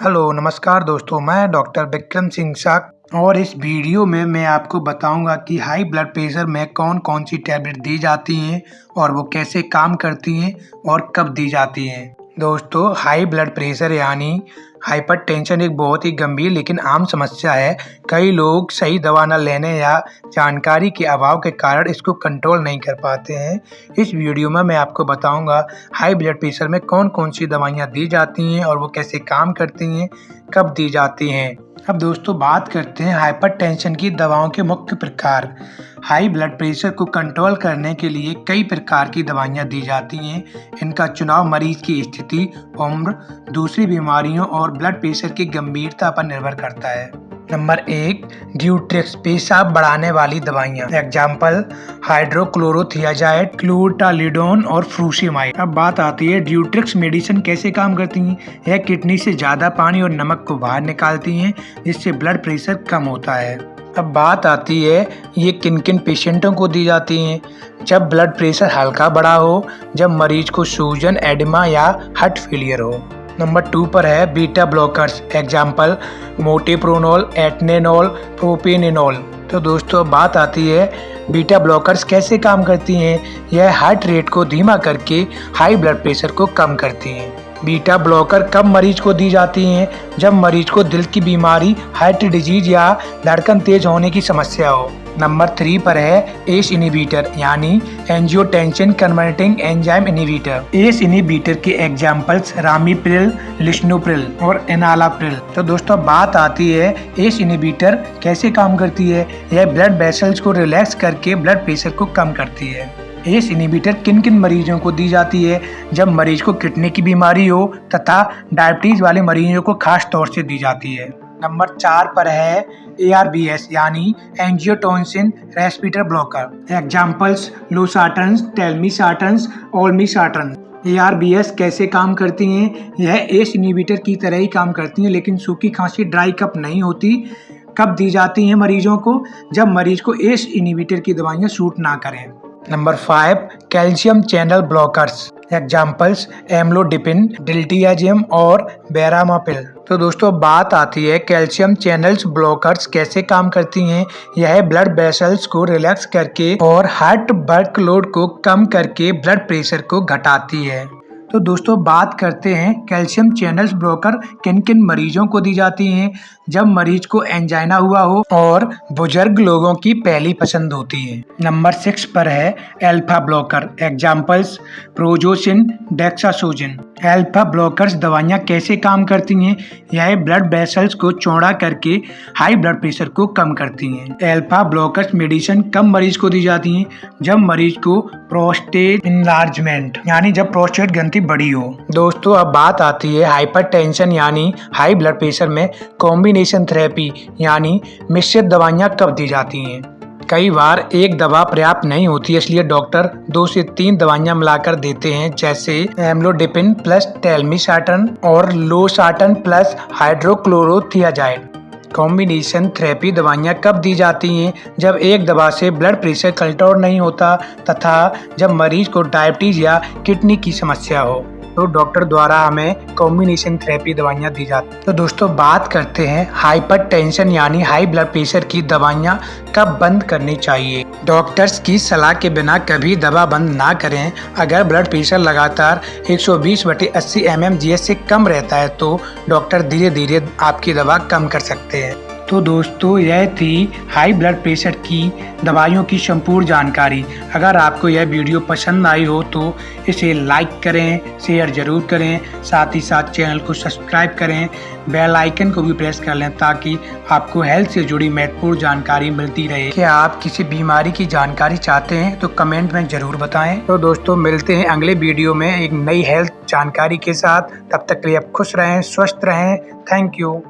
Hello नमस्कार दोस्तों, मैं डॉक्टर विक्रम सिंह साक और इस वीडियो में मैं आपको बताऊंगा कि हाई ब्लड प्रेशर में कौन कौन सी टैबलेट दी जाती हैं और वो कैसे काम करती हैं और कब दी जाती हैं। दोस्तों, हाई ब्लड प्रेशर यानी हाइपरटेंशन एक बहुत ही गंभीर लेकिन आम समस्या है। कई लोग सही दवा न लेने या जानकारी के अभाव के कारण इसको कंट्रोल नहीं कर पाते हैं। इस वीडियो में मैं आपको बताऊंगा हाई ब्लड प्रेशर में कौन कौन सी दवाइयाँ दी जाती हैं और वो कैसे काम करती हैं, कब दी जाती हैं। अब दोस्तों बात करते हैं हाइपरटेंशन की दवाओं के मुख्य प्रकार। हाई ब्लड प्रेशर को कंट्रोल करने के लिए कई प्रकार की दवाइयाँ दी जाती हैं। इनका चुनाव मरीज की स्थिति, उम्र, दूसरी बीमारियों और ब्लड प्रेशर की गंभीरता पर निर्भर करता है। नंबर 1, ड्यूट्रिक्स पेशाब बढ़ाने वाली दवाइयाँ। एग्जाम्पल हाइड्रोक्लोरोथियाजाइड, क्लोटालिडोन और फ्रूसिमाइड। अब बात आती है ड्यूट्रिक्स मेडिसिन कैसे काम करती हैं। यह किडनी से ज़्यादा पानी और नमक को बाहर निकालती हैं, जिससे ब्लड प्रेशर कम होता है। अब बात आती है ये किन किन पेशेंटों को दी जाती हैं। जब ब्लड प्रेशर हल्का बढ़ा हो, जब मरीज को सूजन, एडिमा या हार्ट फेलियर हो। नंबर 2 पर है बीटा ब्लॉकर्स। एग्जाम्पल मोटेप्रोनोल, एटनेनोल, प्रोपेनिनोल। तो दोस्तों बात आती है बीटा ब्लॉकर्स कैसे काम करती हैं। यह हार्ट रेट को धीमा करके हाई ब्लड प्रेशर को कम करती हैं। बीटा ब्लॉकर कब मरीज को दी जाती हैं? जब मरीज को दिल की बीमारी, हार्ट डिजीज या धड़कन तेज होने की समस्या हो। नंबर 3 पर है एस इनहिबिटर यानी angiotensin converting enzyme inhibitor. ACE inhibitor के एग्जाम्पल्स रामीप्रिल, लिस्नोप्रिल और एनालाप्रिल। तो दोस्तों बात आती है एस इनहिबिटर कैसे काम करती है। यह ब्लड वेसल्स को रिलैक्स करके ब्लड प्रेशर को कम करती है। एस इनहिबिटर किन किन मरीजों को दी जाती है। जब मरीज को किडनी की बीमारी हो तथा डायबिटीज वाले मरीजों को खास तौर से दी जाती है। नंबर 4 पर है ARBs यानी angiotensin receptor blocker. Examples losartan, telmisartan, olmesartan. ARBs कैसे काम करती हैं। यह एस इनहिबिटर की तरह ही काम करती हैं, लेकिन सूखी खांसी, ड्राई कफ नहीं होती। कब दी जाती हैं मरीजों को? जब मरीज को एस इनहिबिटर की दवाइयाँ सूट ना करें। Number 5 calcium channel blockers. Examples amlodipine, diltiazem और बेरामापिल। तो दोस्तों बात आती है कैल्शियम चैनल्स ब्लॉकर्स कैसे काम करती हैं। यह ब्लड वेसल्स को रिलैक्स करके और हार्ट वर्कलोड को कम करके ब्लड प्रेशर को घटाती है। तो दोस्तों बात करते हैं कैल्शियम चैनल्स ब्लॉकर किन किन मरीजों को दी जाती हैं। जब मरीज को एंजाइना हुआ हो और बुजुर्ग लोगों की पहली पसंद होती है। नंबर 6 पर है alpha blocker. Examples prazosin, doxazosin. Alpha blockers दवाइयाँ कैसे काम करती हैं। यह ब्लड वेसल्स को चौड़ा करके हाई ब्लड प्रेशर को कम करती हैं। अल्फा ब्लॉकर्स मेडिसिन कब मरीज को दी जाती हैं। जब मरीज को प्रोस्टेट इनलार्जमेंट यानी जब प्रोस्टेट ग्रंथि बड़ी हो। दोस्तों अब बात आती है हाइपरटेंशन यानी हाई ब्लड प्रेशर में कॉम्बिनेशन थेरेपी यानी मिश्रित दवाइयाँ कब दी जाती हैं। कई बार एक दवा पर्याप्त नहीं होती, इसलिए डॉक्टर 2 से 3 दवाइयाँ मिलाकर देते हैं, जैसे एम्लोडिपिन प्लस टेलमिसार्टन और losartan plus hydrochlorothiazide. Combination therapy दवाइयाँ कब दी जाती हैं। जब एक दवा से ब्लड प्रेशर कंट्रोल नहीं होता तथा जब मरीज को डायबिटीज या किडनी की समस्या हो, तो डॉक्टर द्वारा हमें कॉम्बिनेशन थेरेपी दवाइयाँ दी जाती हैं। तो दोस्तों बात करते हैं हाइपरटेंशन यानी हाई ब्लड प्रेशर की दवाइयाँ कब बंद करनी चाहिए। डॉक्टर्स की सलाह के बिना कभी दवा बंद ना करें। अगर ब्लड प्रेशर लगातार 120/80 mmGS से कम रहता है तो डॉक्टर धीरे धीरे आपकी दवा कम कर सकते हैं। तो दोस्तों यह थी हाई ब्लड प्रेशर की दवाइयों की संपूर्ण जानकारी। अगर आपको यह वीडियो पसंद आई हो तो इसे लाइक करें, शेयर जरूर करें, साथ ही साथ चैनल को सब्सक्राइब करें, बेल आइकन को भी प्रेस कर लें ताकि आपको हेल्थ से जुड़ी महत्वपूर्ण जानकारी मिलती रहे। क्या आप किसी बीमारी की जानकारी चाहते हैं तो कमेंट में जरूर बताएं। तो दोस्तों मिलते हैं अगले वीडियो में एक नई हेल्थ जानकारी के साथ। तब तक के लिए आप खुश रहें, स्वस्थ रहें। Thank you.